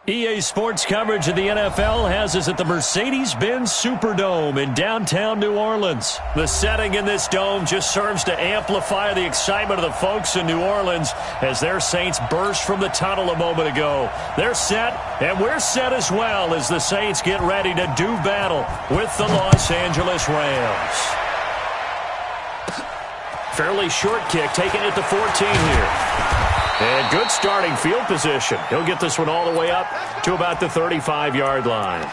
EA Sports coverage of the NFL has us at the Mercedes-Benz Superdome in downtown New Orleans. The setting in this dome just serves to amplify the excitement of the folks in New Orleans as their Saints burst from the tunnel a moment ago. They're set, and we're set as well as the Saints get ready to do battle with the Los Angeles Rams. Fairly short kick, taking it to 14 here. And good starting field position. He'll get this one all the way up to about the 35-yard line.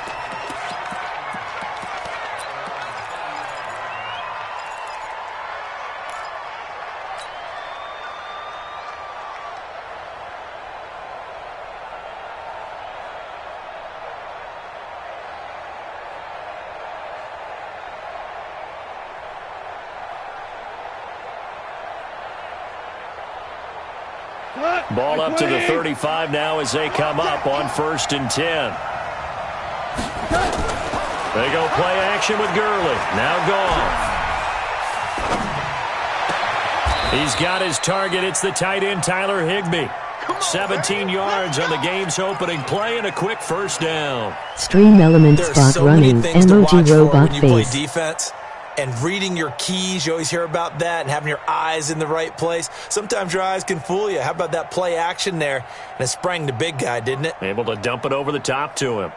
Ball up to the 35 now as they come up on 1st and 10. They go play action with Gurley. Now gone. He's got his target. It's the tight end, Tyler Higbee. 17 yards on the game's opening play and a quick first down. Stream element spot running, emoji robot when you face. play defense. And reading your keys, you always hear about that, and having your eyes in the right place. Sometimes your eyes can fool you. How about that play action there? And it sprang the big guy, didn't it? Able to dump it over the top to him.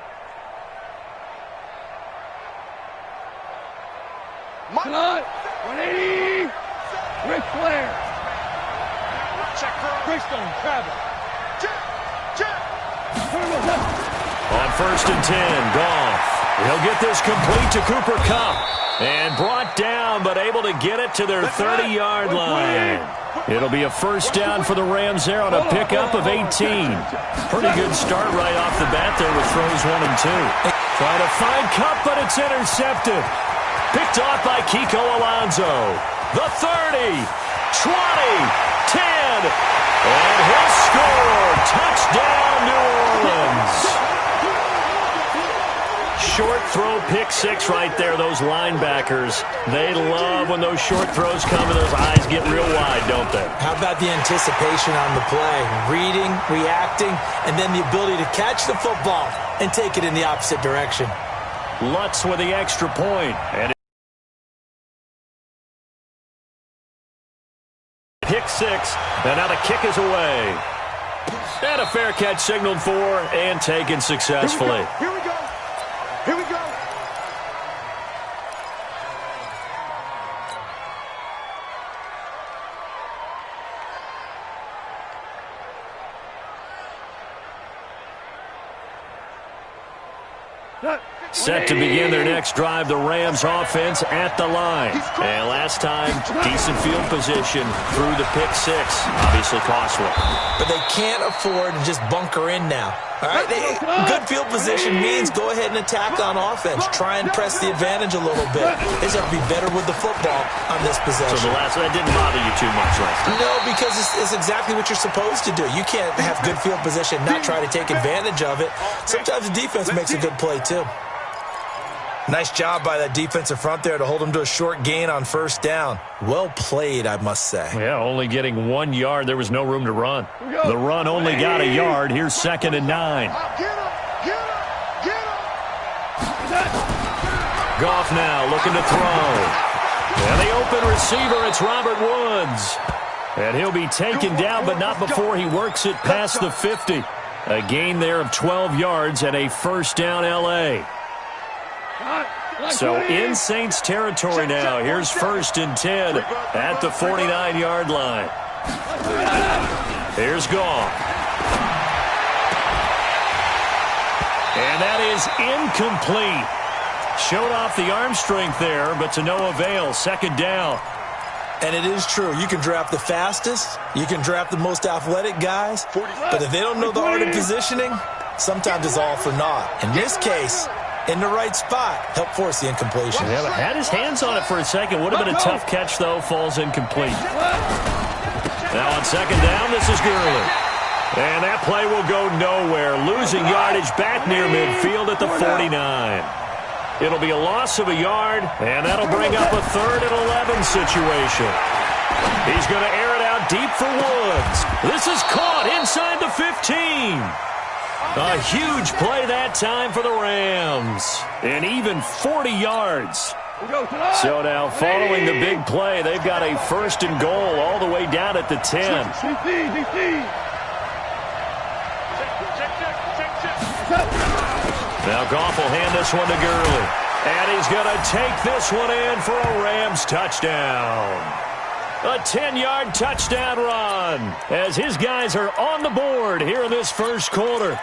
Cut! 180! Ric Flair! Greystone, Travis! On 1st and 10, Goff. He'll get this complete to Cooper Kupp. And brought down, but able to get it to their 30-yard line. It'll be a first down for the Rams there on a pickup of 18. Pretty good start right off the bat there with throws 1 and 2. Trying to find Kupp, but it's intercepted. Picked off by Kiko Alonso. The 30, 20, 10. And he'll score. Touchdown, New Orleans. Short throw, pick six right there. Those linebackers, they love when those short throws come and those eyes get real wide, don't they? How about the anticipation on the play? Reading, reacting, and then the ability to catch the football and take it in the opposite direction. Lutz with the extra point. And pick six, and now the kick is away. And a fair catch signaled for and taken successfully. Here we go. Here we go. Set to begin their next drive, the Rams offense at the line. And last time, decent field position through the pick six. Obviously costly. But they can't afford to just bunker in now. All right, good field position means go ahead and attack on offense. Try and press the advantage a little bit. They just have to be better with the football on this possession. So that didn't bother you too much last time? No, because it's exactly what you're supposed to do. You can't have good field position, not try to take advantage of it. Sometimes the defense makes a good play, too. Nice job by that defensive front there to hold them to a short gain on first down. Well played, I must say. Yeah, only getting 1 yard. There was no room to run. The run only got a yard. Here's 2nd and 9. Goff now looking to throw. And the open receiver, it's Robert Woods. And he'll be taken down, but not before he works it past the 50. A gain there of 12 yards and a first down L.A. So in Saints territory now. Here's 1st and 10 at the 49-yard line. Here's Goff. And that is incomplete. Showed off the arm strength there, but to no avail. 2nd down. And it is true. You can draft the fastest. You can draft the most athletic guys. But if they don't know the art of positioning, sometimes it's all for naught. In this case, in the right spot, help force the incompletion. Yeah, had his hands on it for a second. Would have been a tough catch, though. Falls incomplete. Now on 2nd down, this is Gurley. And that play will go nowhere. Losing yardage back near midfield at the 49. It'll be a loss of a yard, and that'll bring up a 3rd and 11 situation. He's going to air it out deep for Woods. This is caught inside the 15. A huge play that time for the Rams. And even 40 yards. So now following the big play, they've got a 1st and goal all the way down at the 10. Now Goff will hand this one to Gurley. And he's going to take this one in for a Rams touchdown. A 10-yard touchdown run as his guys are on the board here in this first quarter.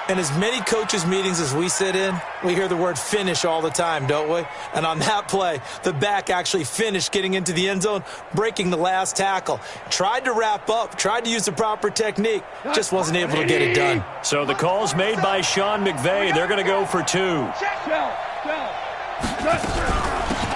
And as many coaches' meetings as we sit in, we hear the word finish all the time, don't we? And on that play, the back actually finished getting into the end zone, breaking the last tackle. Tried to wrap up, tried to use the proper technique, just wasn't able to get it done. So the call's made by Sean McVay. They're going to go for 2.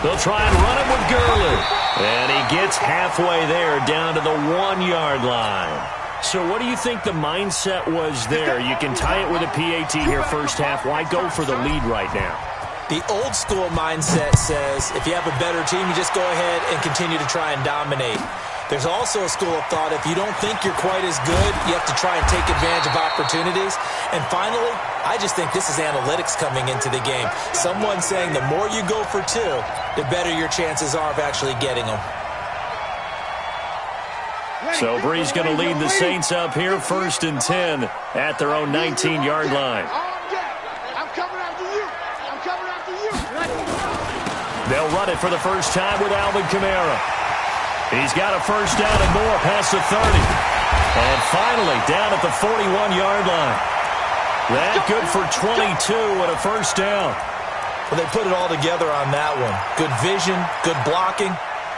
They'll try and run it with Gurley. And he gets halfway there down to the 1-yard line. So what do you think the mindset was there? You can tie it with a PAT here first half. Why go for the lead right now? The old school mindset says if you have a better team, you just go ahead and continue to try and dominate. There's also a school of thought, if you don't think you're quite as good, you have to try and take advantage of opportunities. And finally, I just think this is analytics coming into the game. Someone saying the more you go for 2, the better your chances are of actually getting them. So Bree's going to lead the Saints up here, 1st and 10 at their own 19-yard line. I'm coming after you. I'm coming after you. They'll run it for the first time with Alvin Kamara. He's got a 1st down and more past the 30. And finally, down at the 41-yard line. That good for 22 and a 1st down. Well, they put it all together on that one. Good vision, good blocking.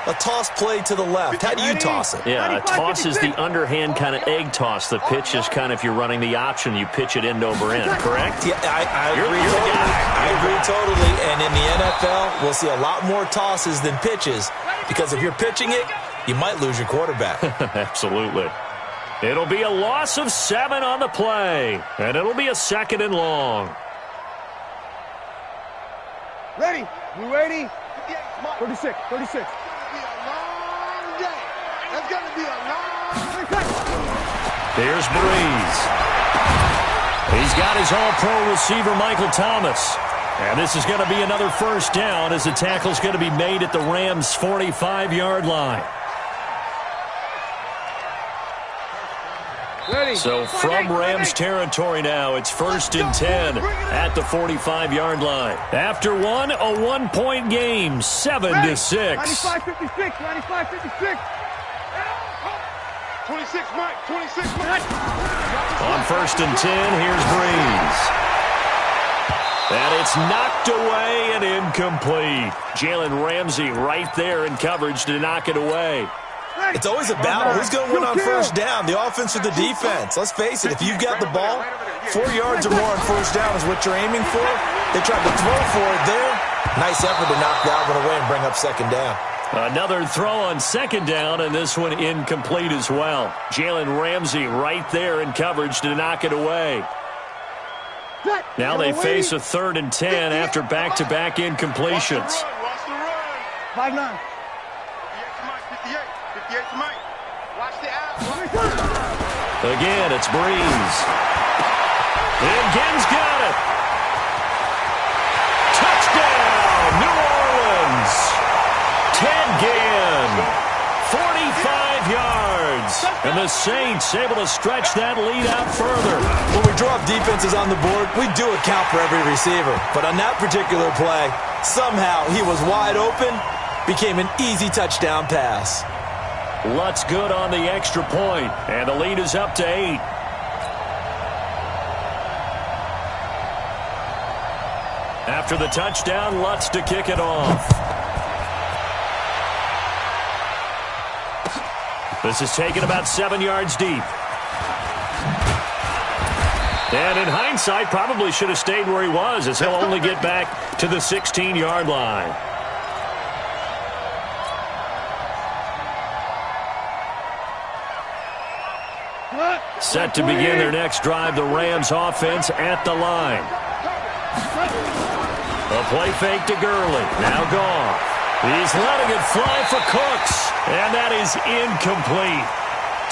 A toss play to the left. How do you toss it? Yeah, a toss is the underhand kind of egg toss. The pitch is kind of if you're running the option, you pitch it end over end, correct? Yeah, I agree totally. I agree totally. And in the NFL, we'll see a lot more tosses than pitches because if you're pitching it, you might lose your quarterback. Absolutely. It'll be a loss of 7 on the play, and it'll be a 2nd and long. Ready? You ready? 36. It's going to be a long day. Here's Breeze. He's got his all-pro receiver, Michael Thomas. And this is going to be another 1st down as the tackle's going to be made at the Rams' 45-yard line. Ready. So from Rams territory now, it's 1st and 10 at the 45-yard line. After a 1-point game, 7-6. 95-56. 95-56. 26, Mike. 26, Mike. On 1st and 10, here's Breeze. And it's knocked away and incomplete. Jalen Ramsey right there in coverage to knock it away. It's always a battle. Who's going to win on 1st down, the offense or the defense? Let's face it, if you've got the ball, 4 yards or more on 1st down is what you're aiming for. They tried to throw for it there. Nice effort to knock that one away and bring up 2nd down. Another throw on 2nd down, and this one incomplete as well. Jalen Ramsey right there in coverage to knock it away. Now they face a 3rd and 10 after back-to-back incompletions. 5-9. Again, it's Breeze. And Ginn's got it. Touchdown, New Orleans. Ted Ginn, 45 yards. And the Saints able to stretch that lead out further. When we draw up defenses on the board, we do account for every receiver. But on that particular play, somehow he was wide open, became an easy touchdown pass. Lutz good on the extra point, and the lead is up to 8. After the touchdown, Lutz to kick it off. This is taken about 7 yards deep. And in hindsight, probably should have stayed where he was, as he'll only get back to the 16-yard line. Set to begin their next drive, the Rams offense at the line. A play fake to Gurley. Now Goff. He's letting it fly for Cooks. And that is incomplete.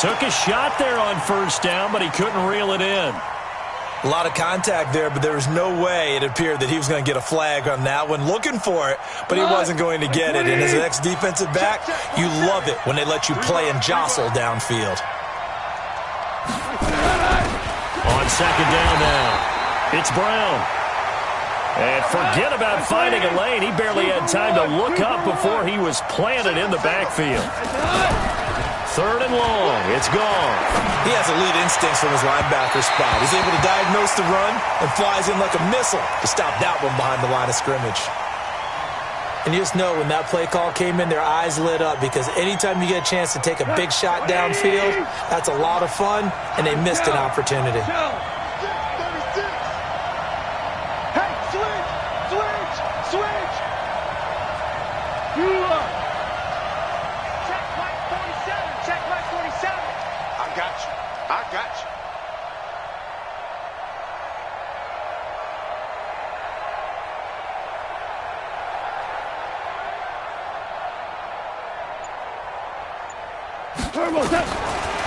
Took a shot there on 1st down, but he couldn't reel it in. A lot of contact there, but there was no way it appeared that he was going to get a flag on that one. Looking for it, but he wasn't going to get it. And as an ex-defensive back, you love it when they let you play and jostle downfield. On second down now, it's Brown. And forget about finding a lane. He barely had time to look up before he was planted in the backfield. Third and long. It's gone. He has elite instincts from his linebacker spot. He's able to diagnose the run and flies in like a missile to stop that one behind the line of scrimmage. And you just know when that play call came in, their eyes lit up because anytime you get a chance to take a big shot downfield, that's a lot of fun, and they missed an opportunity. Hey, switch! Check my 47. I got you.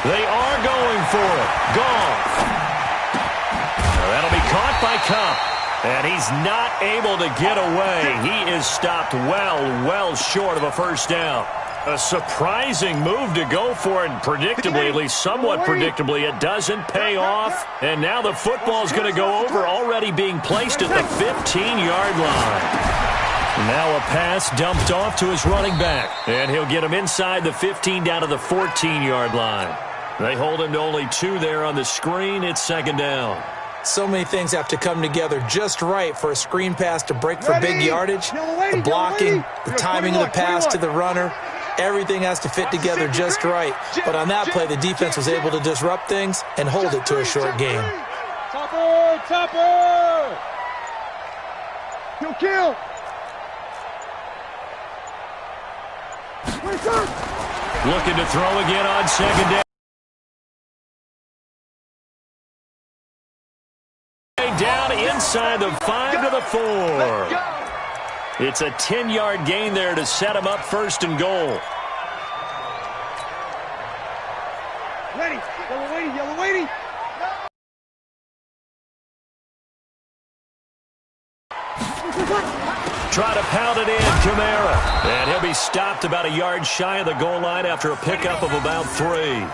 They are going for it. Goff. That'll be caught by Kupp. And he's not able to get away. He is stopped well short of a first down. A surprising move to go for it, predictably, at least somewhat predictably. It doesn't pay off, and now the football's going to go over, already being placed at the 15-yard line. Now a pass dumped off to his running back, and he'll get him inside the 15 down to the 14-yard line. They hold him to only 2 there on the screen. It's second down. So many things have to come together just right for a screen pass to break for big yardage. The blocking, the timing of the pass to the runner, everything has to fit together just right. But on that play, the defense was able to disrupt things and hold it to a short game. Topper! Kill! Looking to throw again on second down. Down inside the 5 to the 4. It's a 10-yard gain there to set him up first and goal. Ready, yellow waiting. Try to pound it in, Kamara. And he'll be stopped about a yard shy of the goal line after a pickup of about 3.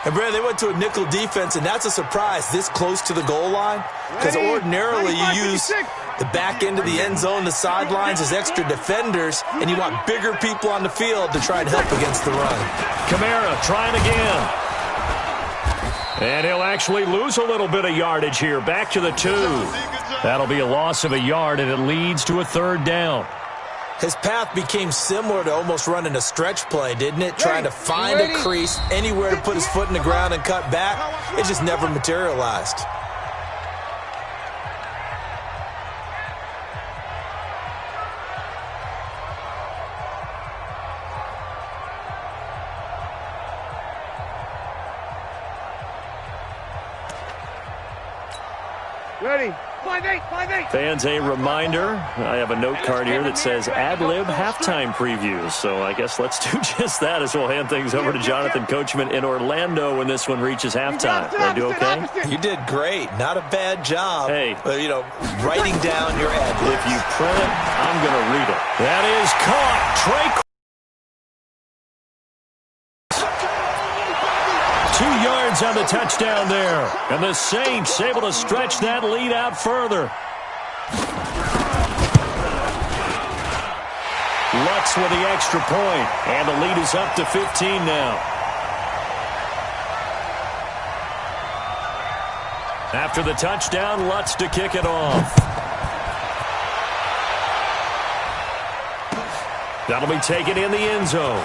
And, Brad, they went to a nickel defense, and that's a surprise this close to the goal line because ordinarily you use the back end of the end zone, the sidelines as extra defenders, and you want bigger people on the field to try and help against the run. Kamara trying again. And he'll actually lose a little bit of yardage here. Back to the 2. That'll be a loss of a yard, and it leads to a third down. His path became similar to almost running a stretch play, didn't it? Trying to find a crease, anywhere to put his foot in the ground and cut back. It just never materialized. Ready. 5-8. Fans, a reminder, I have a note card here that says ad-lib halftime previews. So I guess let's do just that as we'll hand things over to Jonathan Coachman in Orlando when this one reaches halftime. Did I do okay? You did great. Not a bad job. Hey. Writing down your ad. If you print it, I'm going to read it. That is caught. Trey 2 yards on the touchdown there. And the Saints able to stretch that lead out further. Lutz with the extra point. And the lead is up to 15 now. After the touchdown, Lutz to kick it off. That'll be taken in the end zone.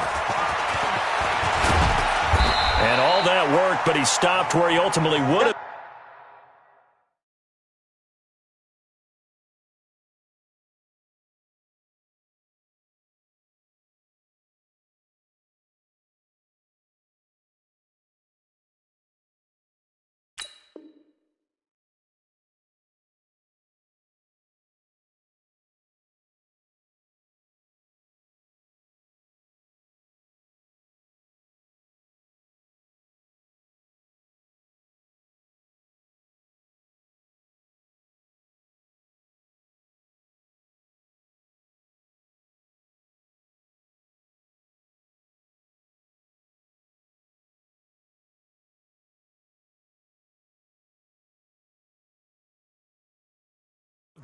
And all that worked, but he stopped where he ultimately would have.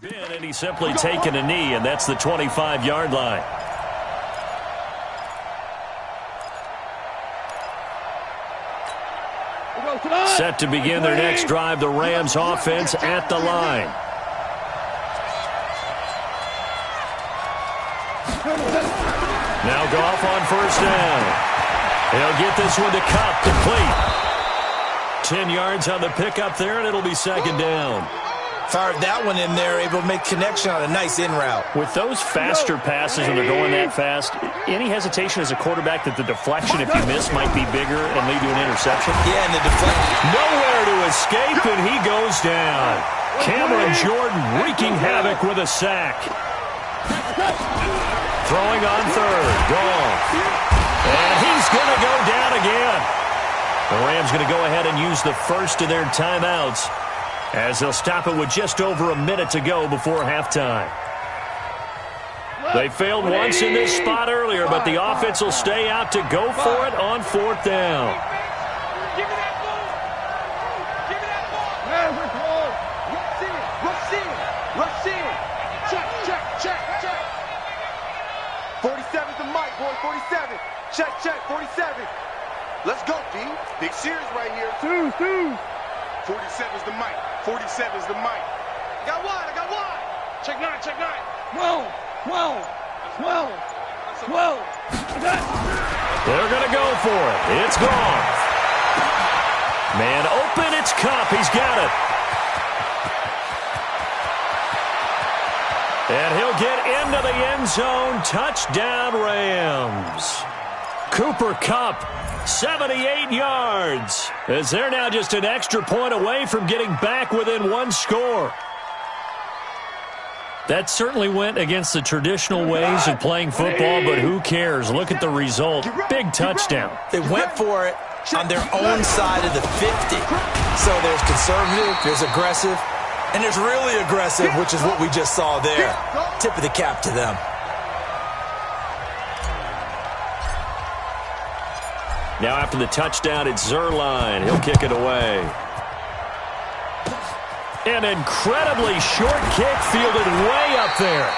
And he's simply taken a knee, and that's the 25-yard line. Set to begin their next drive, the Rams offense at the line. Now Goff on first down. He'll get this one to Kupp, complete. 10 yards on the pickup there, and it'll be second down. Fired that one in there, able to make connection on a nice in route. With those faster passes when they're going that fast, any hesitation as a quarterback that the deflection, if you miss, might be bigger and lead to an interception? Yeah, and the deflection. Nowhere to escape, and he goes down. Cameron Jordan wreaking havoc with a sack. Throwing on third. Goff. And he's going to go down again. The Rams going to go ahead and use the first of their timeouts, as they'll stop it with just over a minute to go before halftime. They failed once in this spot earlier, but the offense will stay out to go for it on fourth down. Give me that ball. Give me that ball. Rush in. Rush in. Check. 47's the mic, boy. 47. Check. 47. Let's go, D. Big series right here. Two. 47's the mic. 47's the mic. I got one. Check nine. 12. They're going to go for it. It's gone. Man open, it's Kupp. He's got it. And he'll get into the end zone. Touchdown, Rams. Cooper Kupp, 78 yards, as they're now just an extra point away from getting back within one score. That certainly went against the traditional ways of playing football, but who cares? Look at the result. Big touchdown. They went for it on their own side of the 50. So there's conservative, there's aggressive, and there's really aggressive, which is what we just saw there. Tip of the cap to them. Now after the touchdown, it's Zerline. He'll kick it away. An incredibly short kick fielded way up there.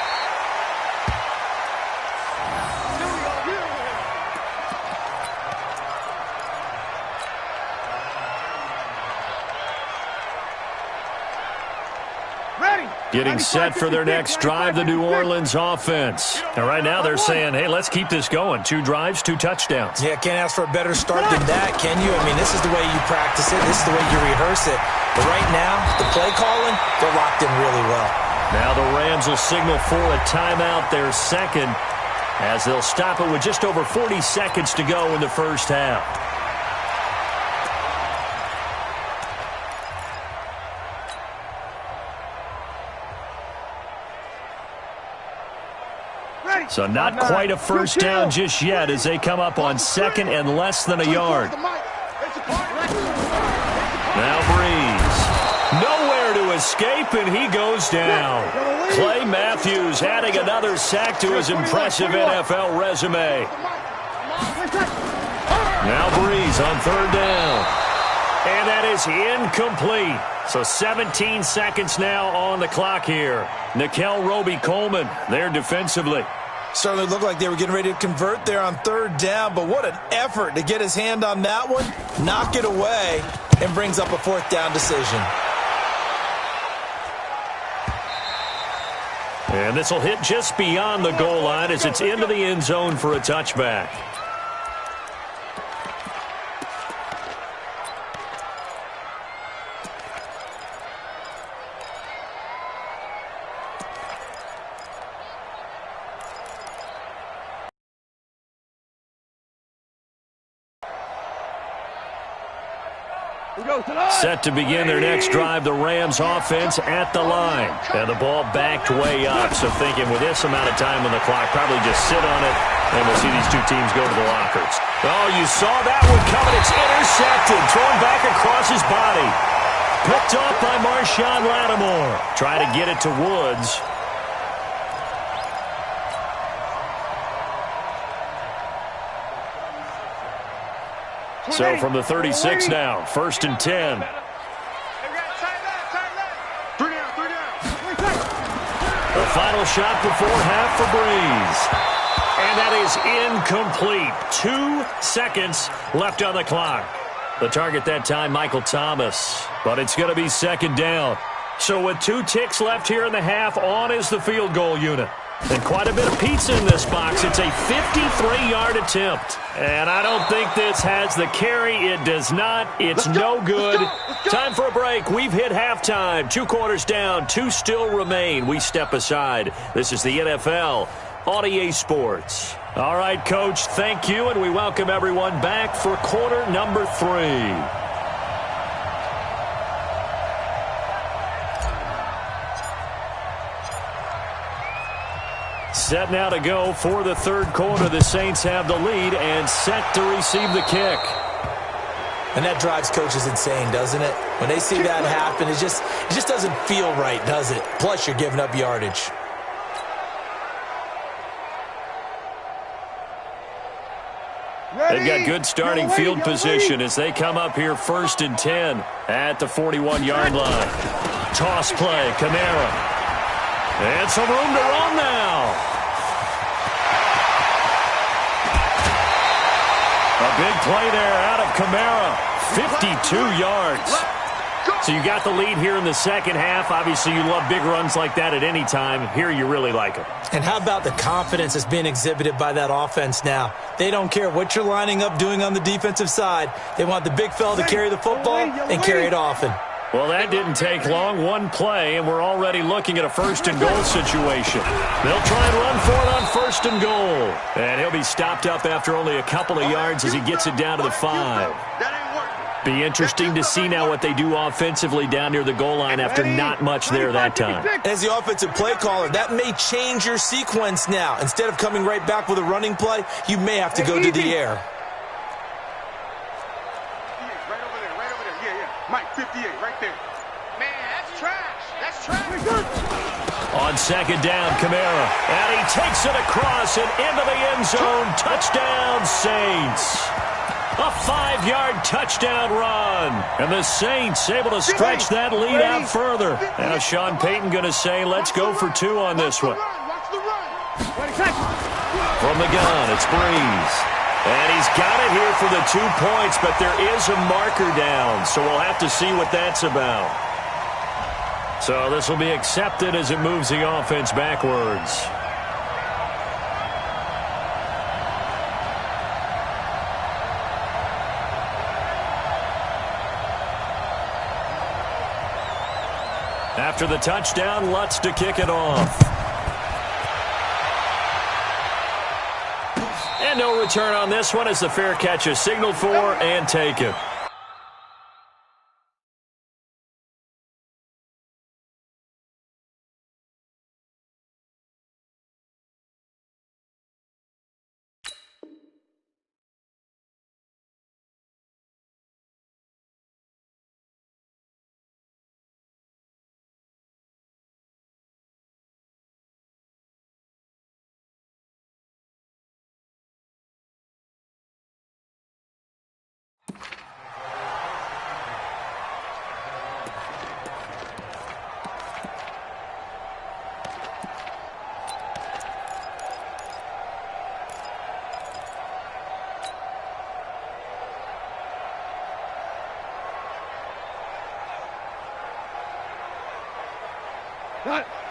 Getting set for their next drive, the New Orleans offense. And right now they're saying, hey, let's keep this going. 2 drives, 2 touchdowns. Yeah, can't ask for a better start than that, can you? I mean, this is the way you practice it. This is the way you rehearse it. But right now, the play calling, they're locked in really well. Now the Rams will signal for a timeout, their second, as they'll stop it with just over 40 seconds to go in the first half. So not quite a first down just yet as they come up on second and less than a yard. Now Breeze. Nowhere to escape, and he goes down. Clay Matthews adding another sack to his impressive NFL resume. Now Breeze on third down. And that is incomplete. So 17 seconds now on the clock here. Nikel Roby-Coleman there defensively. Certainly looked like they were getting ready to convert there on third down, but what an effort to get his hand on that one, knock it away, and brings up a fourth down decision. And this will hit just beyond the goal line as it's into the end zone for a touchback. Set to begin their next drive, the Rams offense at the line. And the ball backed way up, so thinking with this amount of time on the clock, probably just sit on it, and we'll see these two teams go to the lockers. Oh, you saw that one coming. It's intercepted, thrown back across his body. Picked off by Marshawn Lattimore. Try to get it to Woods. So from the 36 now, 1st and 10. final shot before half for Breeze. And that is incomplete. 2 seconds left on the clock. The target that time, Michael Thomas. But it's going to be second down. So with 2 ticks left here in the half, on is the field goal unit. And quite a bit of pizza in this box. It's a 53-yard attempt. And I don't think this has the carry. It does not. It's no good. Time for a break. We've hit halftime. 2 quarters down. 2 still remain. We step aside. This is the NFL on EA Sports. All right, Coach, thank you. And we welcome everyone back for quarter number 3. Set now to go for the third quarter. The Saints have the lead and set to receive the kick. And that drives coaches insane, doesn't it? When they see that happen, it just doesn't feel right, does it? Plus, you're giving up yardage. They've got good starting field position as they come up here 1st and 10 at the 41-yard line. Toss play, Kamara. And some room to run now. A big play there out of Kamara. 52 yards. So you got the lead here in the second half. Obviously, you love big runs like that at any time. Here, you really like them. And how about the confidence that's being exhibited by that offense now? They don't care what you're lining up doing on the defensive side. They want the big fella to carry the football and carry it often. Well, that didn't take long. 1 play, and we're already looking at a 1st and goal situation. They'll try and run for it on 1st and goal. And he'll be stopped up after only a couple of yards as he gets it down to the 5. Be interesting to see now what they do offensively down near the goal line after not much there that time. As the offensive play caller, that may change your sequence now. Instead of coming right back with a running play, you may have to go to the air. Mike, 58, right there. Man, that's trash. That's trash. On 2nd down, Kamara. And he takes it across and into the end zone. Touchdown, Saints. A 5-yard touchdown run. And the Saints able to stretch that lead out further. Now Sean Payton going to say, let's go for 2 on this one. From the gun, it's Breeze. And he's got it here for the 2 points, but there is a marker down, so we'll have to see what that's about. So this will be accepted as it moves the offense backwards. After the touchdown, Lutz to kick it off. And no return on this one as the fair catch is signaled for and taken.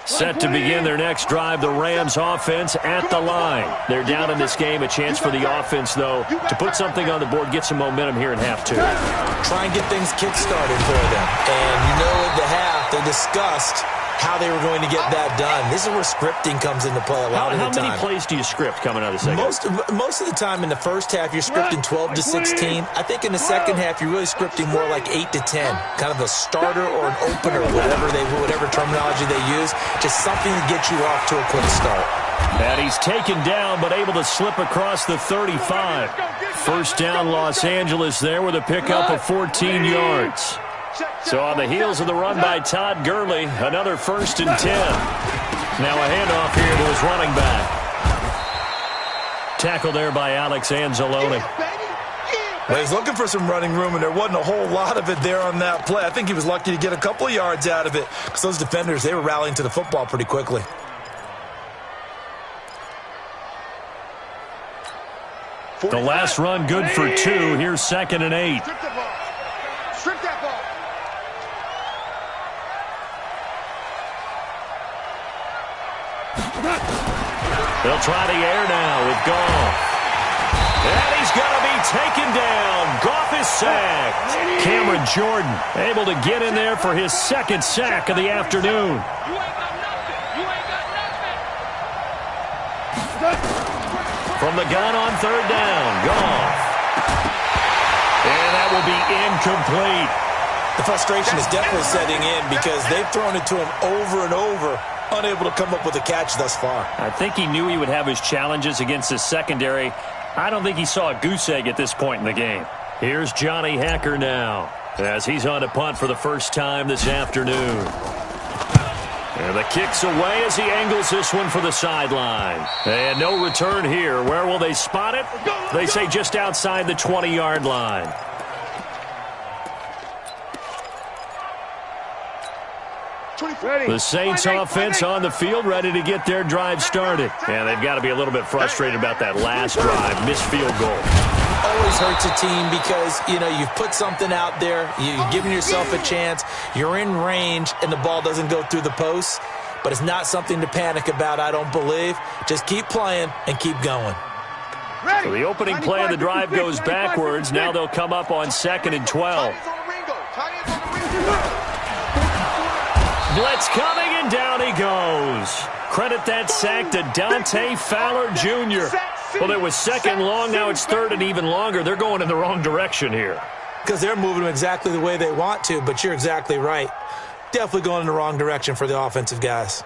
Set to begin their next drive, the Rams offense at the line. They're down in this game. A chance for the offense, though, to put something on the board, get some momentum here in half 2. Try and get things kick-started for them. And you know at the half, they discussed how they were going to get that done. This is where scripting comes into play a lot of the time. How many plays do you script coming out of the second? Most of the time in the first half, you're scripting 12 to 16. I think in the second half, you're really scripting more like 8 to 10. Kind of a starter or an opener, whatever terminology they use. Just something to get you off to a quick start. And he's taken down, but able to slip across the 35. First down, Los Angeles there with a pickup of 14 yards. So on the heels of the run by Todd Gurley, another 1st and 10. Now a handoff here to his running back. Tackle there by Alex Anzalone. Well, he's looking for some running room, and there wasn't a whole lot of it there on that play. I think he was lucky to get a couple of yards out of it because those defenders, they were rallying to the football pretty quickly. The last run good for 2. Here's 2nd and 8. Strip the ball. Strip that ball. They'll try the air now with Goff. And he's going to be taken down. Goff is sacked. Cameron Jordan able to get in there for his 2nd sack of the afternoon. You ain't got nothing. You ain't got nothing. From the gun on 3rd down, Goff. And that will be incomplete. The frustration is definitely setting in because they've thrown it to him over and over, unable to come up with a catch thus far. I think he knew he would have his challenges against his secondary. I don't think he saw a goose egg at this point in the game. Here's Johnny Hacker now as he's on to punt for the first time this afternoon. And the kick's away as he angles this one for the sideline. And no return here. Where will they spot it? They say just outside the 20-yard line. The Saints offense on the field ready to get their drive started. And they've got to be a little bit frustrated about that last drive, missed field goal. Always hurts a team because, you've put something out there, you've given yourself a chance, you're in range, and the ball doesn't go through the posts. But it's not something to panic about, I don't believe. Just keep playing and keep going. So the opening play of the drive goes backwards. Now they'll come up on 2nd and 12. Blitz coming, and down he goes. Credit that sack to Dante Fowler Jr. Well, it was 2nd long, now it's 3rd and even longer. They're going in the wrong direction here. Because they're moving them exactly the way they want to, but you're exactly right. Definitely going in the wrong direction for the offensive guys.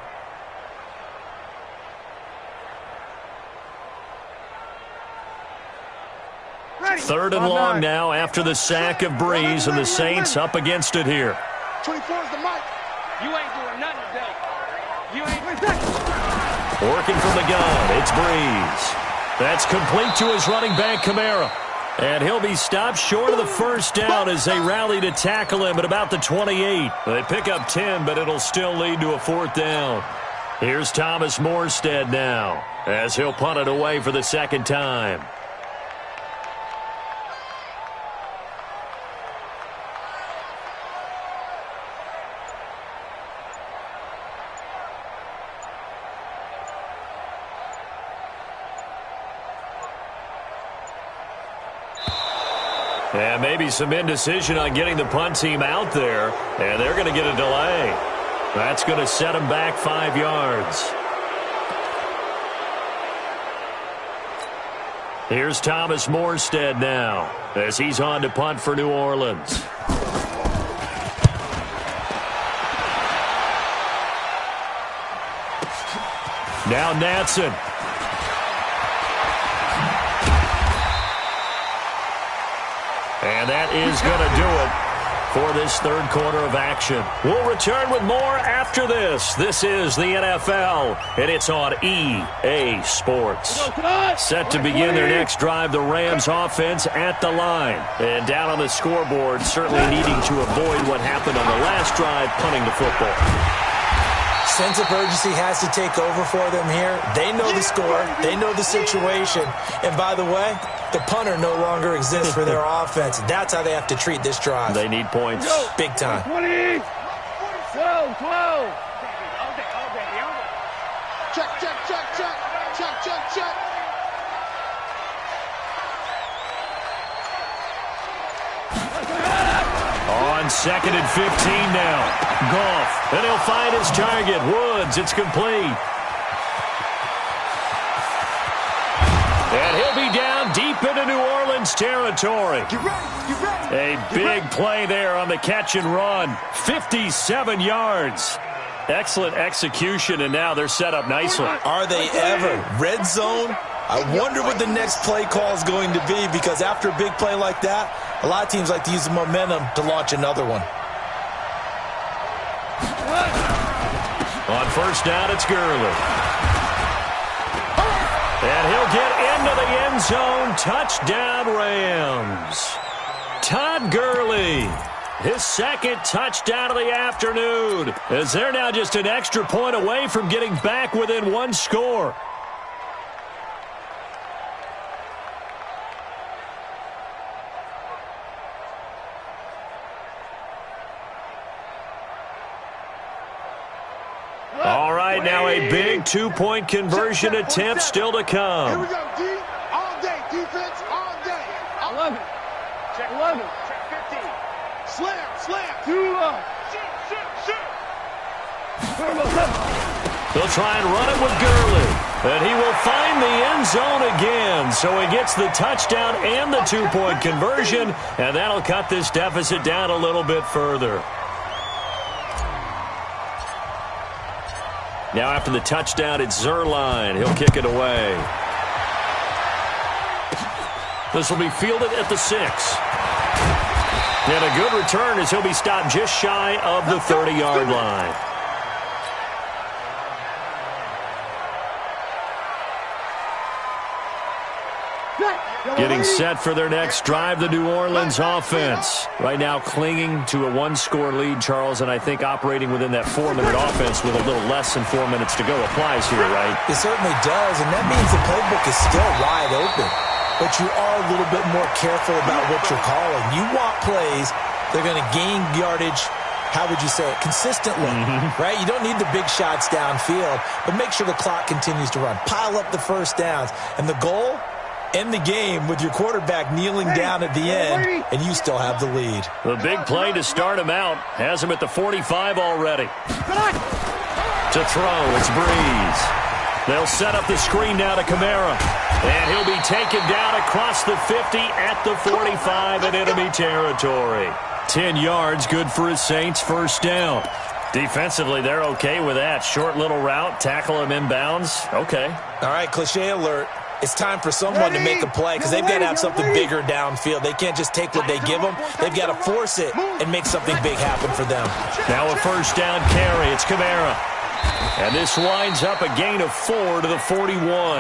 Third and long now after the sack of Breeze, and the Saints up against it here. 24 is the mic. You ain't doing nothing today. You ain't Working from the gun, it's Breeze. That's complete to his running back, Kamara. And he'll be stopped short of the first down as they rally to tackle him at about the 28. They pick up 10, but it'll still lead to a 4th down. Here's Thomas Morstead now as he'll punt it away for the 2nd time. And maybe some indecision on getting the punt team out there. And they're going to get a delay. That's going to set them back 5 yards. Here's Thomas Morstead now as he's on to punt for New Orleans. Now Natson. And that is going to do it for this 3rd quarter of action. We'll return with more after this. This is the NFL, and it's on EA Sports. Set to begin their next drive, the Rams offense at the line. And down on the scoreboard, certainly needing to avoid what happened on the last drive, punting the football. Sense of urgency has to take over for them here. They know the score. They know the situation. And by the way, the punter no longer exists for their offense. That's how they have to treat this drive. They need points. Big time. 20. 12. Check, check, check, check. Check, check, check. On 2nd and 15 now. Goff, and he'll find his target. Woods, it's complete. And he'll be down deep into New Orleans territory. Get ready, get ready. A big play there on the catch and run. 57 yards. Excellent execution, and now they're set up nicely. Are they ever? Red zone? I wonder what the next play call is going to be, because after a big play like that, a lot of teams like to use the momentum to launch another one. On 1st down, it's Gurley. And he'll get into the end zone. Touchdown, Rams. Todd Gurley, his 2nd touchdown of the afternoon, as they're now just an extra point away from getting back within 1 score. right, now a big two-point conversion attempt still to come. Here we go, D. All day. Defense all day. 11. Check 11. Check 15. Slam. 2 up. Shoot. They'll try and run it with Gurley. And he will find the end zone again. So he gets the touchdown and the two-point conversion. And that'll cut this deficit down a little bit further. Now after the touchdown, it's Zerline. He'll kick it away. This will be fielded at the 6. And a good return as he'll be stopped just shy of the 30-yard line. Getting set for their next drive, the New Orleans offense. Right now clinging to a one-score lead, Charles, and I think operating within that 4-minute offense with a little less than 4 minutes to go applies here, right? It certainly does, and that means the playbook is still wide open. But you are a little bit more careful about what you're calling. You want plays that are going to gain yardage, how would you say it, consistently, right? You don't need the big shots downfield, but make sure the clock continues to run. Pile up the first downs. And the goal? End the game with your quarterback kneeling down at the end, and you still have the lead. The big play to start him out has him at the 45 already. To throw, it's Breeze. They'll set up the screen now to Kamara, and he'll be taken down across the 50 at the 45 in enemy territory. 10 yards, good for his Saints, first down. Defensively, they're okay with that. Short little route, tackle him inbounds. Okay. All right, cliche alert. It's time for someone to make a play because they've got to have something bigger downfield. They can't just take what they give them. They've got to force it and make something big happen for them. Now a first down carry. It's Kamara. And this winds up a gain of 4 to the 41.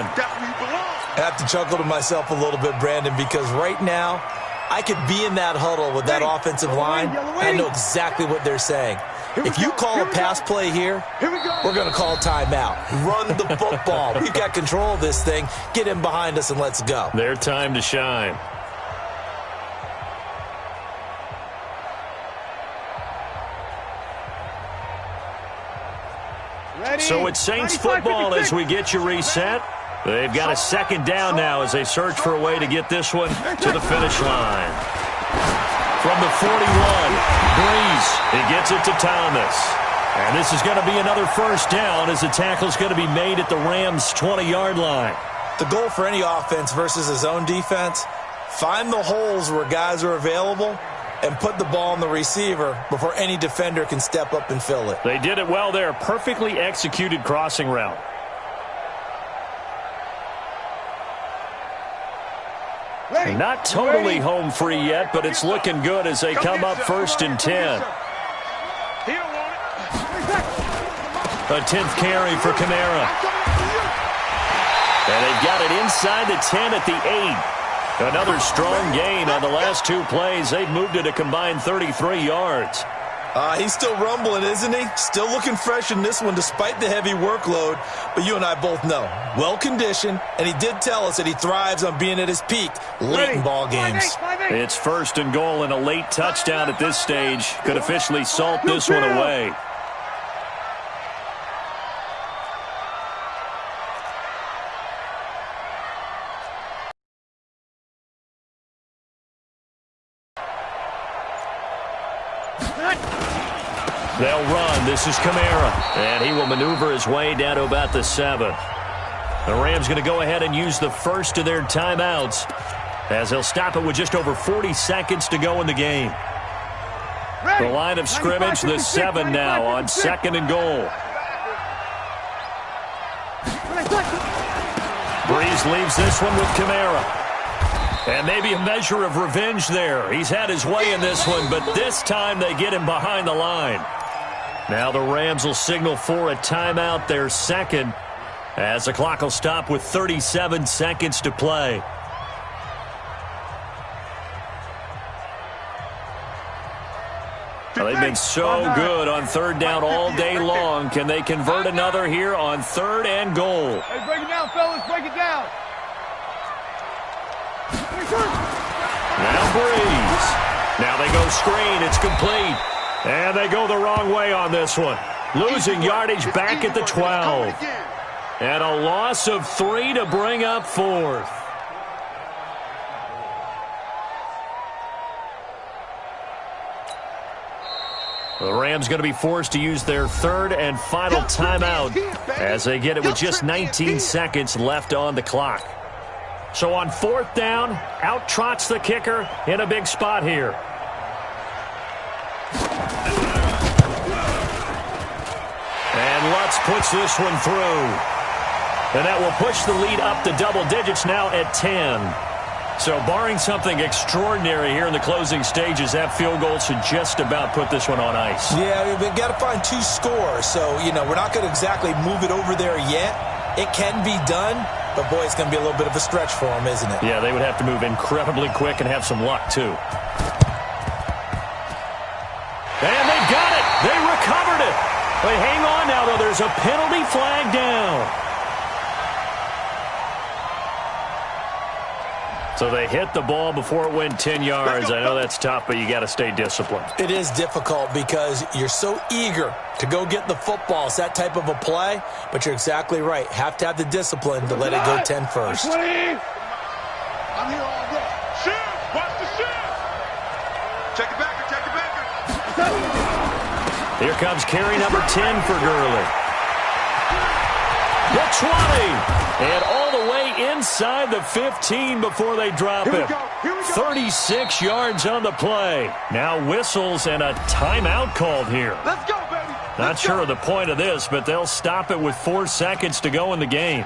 I have to chuckle to myself a little bit, Brandon, because right now I could be in that huddle with that offensive line, and I know exactly what they're saying. If you call a pass play here, we're going to call timeout. Run the football. We've got control of this thing. Get in behind us and let's go. Their time to shine. So it's Saints football as we get you reset. They've got a second down now as they search for a way to get this one to the finish line. From the 41, Breeze, he gets it to Thomas. And this is going to be another first down as the tackle's going to be made at the Rams' 20-yard line. The goal for any offense versus a zone defense, find the holes where guys are available and put the ball on the receiver before any defender can step up and fill it. They did it well there. Perfectly executed crossing route. Not totally home free yet, but it's looking good as they come up first and 10. A 10th carry for Kamara. And they've got it inside the 10 at the 8. Another strong gain on the last two plays. They've moved it a combined 33 yards. He's still rumbling, isn't he? Still looking fresh in this one despite the heavy workload. But you and I both know, well-conditioned, and he did tell us that he thrives on being at his peak late in ball games. It's first and goal and a late touchdown at this stage. Could officially salt this one away. They'll run. This is Kamara. And he will maneuver his way down to about the 7. The Rams going to go ahead and use the first of their timeouts as they'll stop it with just over 40 seconds to go in the game. The line of scrimmage, the 7 now on second and goal. Breeze leaves this one with Kamara. And maybe a measure of revenge there. He's had his way in this one, but this time they get him behind the line. Now the Rams will signal for a timeout, their second, as the clock will stop with 37 seconds to play. Well, they've been so good on third down all day long. Can they convert another here on third and goal? Hey, break it down, fellas. Break it down. Now Breeze. Now they go screen. It's complete. And they go the wrong way on this one. Losing yardage back at the 12. And a loss of 3 to bring up 4th. The Rams going to be forced to use their 3rd and final timeout as they get it with just 19 seconds left on the clock. So on 4th down, out trots the kicker in a big spot here. And Lutz puts this one through. And that will push the lead up to double digits now at 10. So barring something extraordinary here in the closing stages, that field goal should just about put this one on ice. Yeah, we've got to find 2 scores. So, we're not going to exactly move it over there yet. It can be done, but, boy, it's going to be a little bit of a stretch for them, isn't it? Yeah, they would have to move incredibly quick and have some luck, too. And they got it. They recovered it. But hang on now, though. There's a penalty flag down. So they hit the ball before it went 10 yards. I know that's tough, but you got to stay disciplined. It is difficult because you're so eager to go get the football. It's that type of a play, but you're exactly right. Have to have the discipline to let it go 10 first. I'm here all day. Shift! Watch the shift! Check it back, check it back. Here comes carry number 10 for Gurley. The 20. And all the way inside the 15 before they drop him. 36 yards on the play. Now whistles and a timeout called here. Let's go, baby. Not sure of the point of this, but they'll stop it with 4 seconds to go in the game.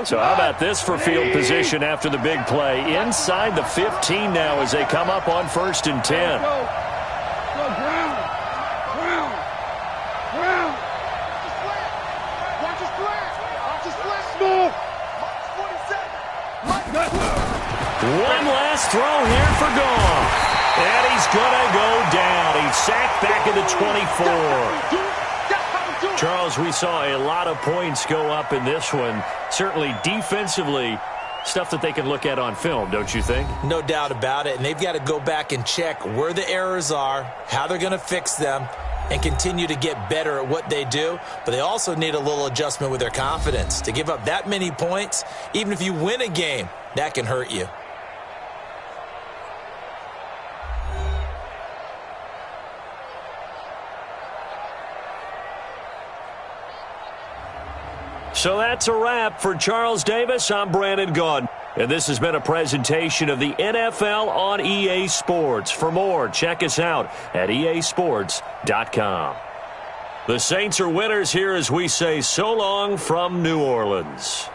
So how about this for field position after the big play? Inside the 15 now as they come up on 1st and 10. Go, ground. Watch the slant. Watch the slant. Smooth. Mark 47. One last throw here for Goff. And he's going to go down. He's sacked back at the 24. Charles, we saw a lot of points go up in this one. Certainly defensively, stuff that they can look at on film, don't you think? No doubt about it. And they've got to go back and check where the errors are, how they're going to fix them, and continue to get better at what they do. But they also need a little adjustment with their confidence. To give up that many points, even if you win a game, that can hurt you. So that's a wrap for Charles Davis. I'm Brandon Gaudin. And this has been a presentation of the NFL on EA Sports. For more, check us out at easports.com. The Saints are winners here as we say so long from New Orleans.